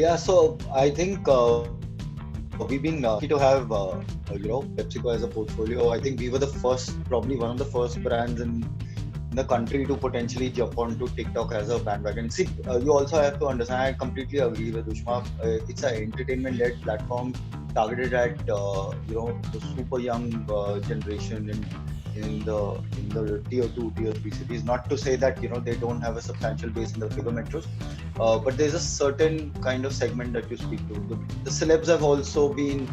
Yeah, so I think we've been lucky to have PepsiCo as a portfolio. I think we were the first, probably one of the first brands in the country to potentially jump onto TikTok as a bandwagon. See, you also have to understand. I completely agree with Ushma. It's an entertainment-led platform targeted at the super young generation in the tier two, tier three cities. Not to say that they don't have a substantial base in the bigger metros, but there's a certain kind of segment that you speak to. The celebs have also been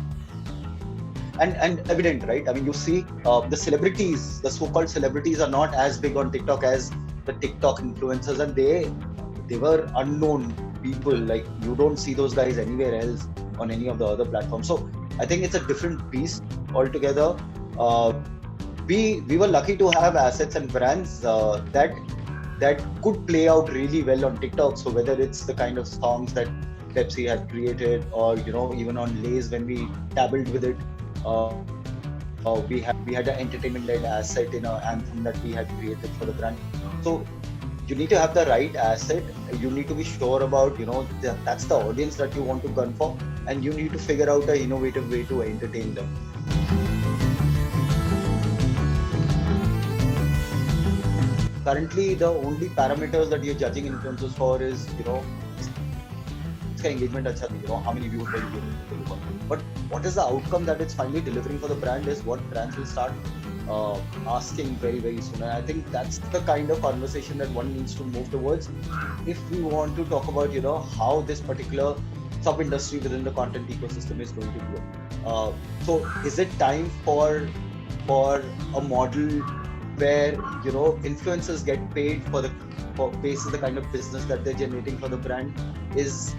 and evident, right? I mean, you see, the celebrities, the so-called celebrities, are not as big on TikTok as the TikTok influencers, and they were unknown people. Like, you don't see those guys anywhere else on any of the other platforms. So I think it's a different beast altogether. Uh, we were lucky to have assets and brands that could play out really well on TikTok. So whether it's the kind of songs that Pepsi had created, or even on Lay's when we dabbled with it, we had an entertainment-led asset in an anthem that we had created for the brand. So you need to have the right asset. You need to be sure about that's the audience that you want to gun for, and you need to figure out an innovative way to entertain them. Currently, the only parameters that you're judging influencers for is engagement, how many views are you getting. But what is the outcome that it's finally delivering for the brand is what brands will start asking very, very soon. And I think that's the kind of conversation that one needs to move towards if we want to talk about how this particular sub-industry within the content ecosystem is going to grow. So is it time for a model where influencers get paid for basis the kind of business that they're generating for the brand is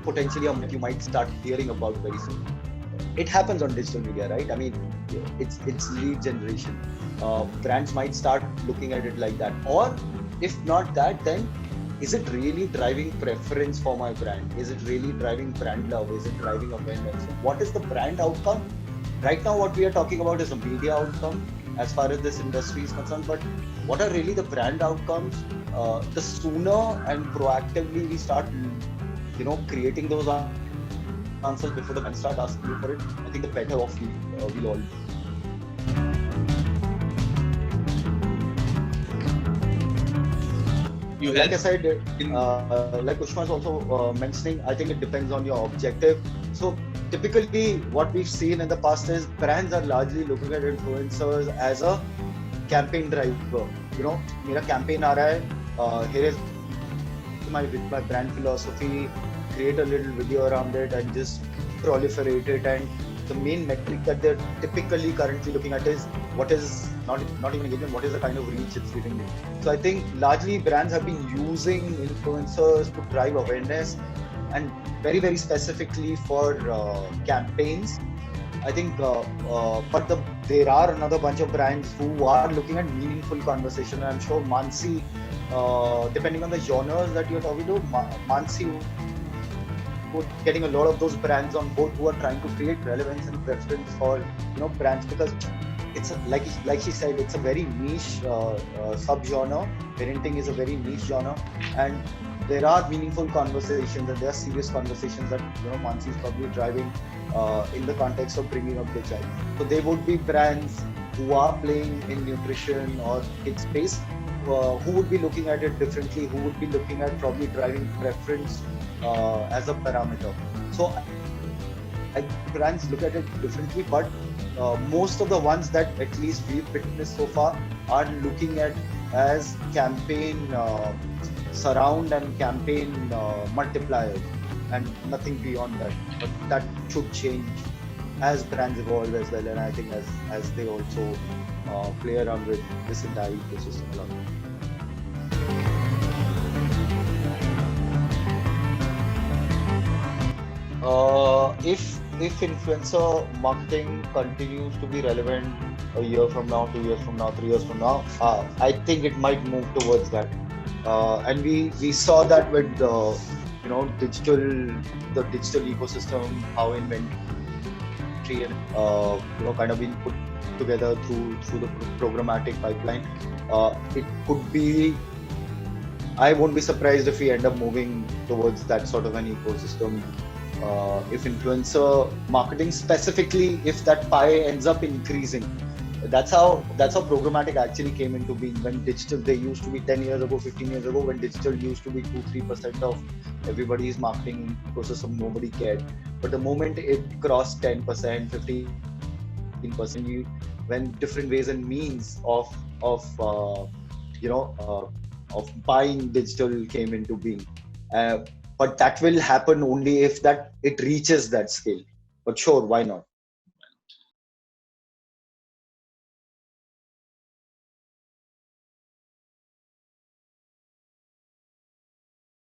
potentially that you might start hearing about very soon. It happens on digital media, right? I mean, it's lead generation. Brands might start looking at it like that. Or if not that, then is it really driving preference for my brand? Is it really driving brand love? Is it driving awareness? What is the brand outcome? Right now, what we are talking about is a media outcome as far as this industry is concerned. But what are really the brand outcomes? The sooner and proactively we start, creating those answers before the brands start asking you for it, I think the better off we'll all. Like I said, like Ushma is also mentioning, I think it depends on your objective. So typically what we've seen in the past is brands are largely looking at influencers as a campaign driver. मेरा campaign आ रहा है, here is my brand philosophy, create a little video around it and just proliferate it. And the main metric that they're typically currently looking at is what is not even engagement, what is the kind of reach it's giving you. So I think largely brands have been using influencers to drive awareness, and very, very specifically for campaigns. I think, but there are another bunch of brands who are looking at meaningful conversation. I'm sure Mansi, depending on the genres that you're talking to, Mansi would getting a lot of those brands on board who are trying to create relevance and preference for brands, because it's like she said, it's a very niche sub-genre. Parenting is a very niche genre, and there are meaningful conversations and there are serious conversations that Mansi is probably driving in the context of bringing up the child. So there would be brands who are playing in nutrition or kids space, who would be looking at it differently, who would be looking at probably driving preference as a parameter. So brands look at it differently, but most of the ones that at least we've witnessed so far are looking at as campaign surround and campaign multipliers, and nothing beyond that. But that should change as brands evolve as well, and I think as they also play around with this entire ecosystem. If influencer marketing continues to be relevant a year from now, 2 years from now, 3 years from now, I think it might move towards that. And we saw that with the digital ecosystem, how inventory and kind of being put together through the programmatic pipeline. It could be I won't be surprised if we end up moving towards that sort of an ecosystem. If influencer marketing specifically, if that pie ends up increasing, that's how programmatic actually came into being. When digital, they used to be 10 years ago, 15 years ago, when digital used to be 2-3% of everybody's marketing ecosystem, nobody cared. But the moment it crossed 10%, 15%, when different ways and means of buying digital came into being. Uh, but that will happen only if that it reaches that scale. But sure, why not?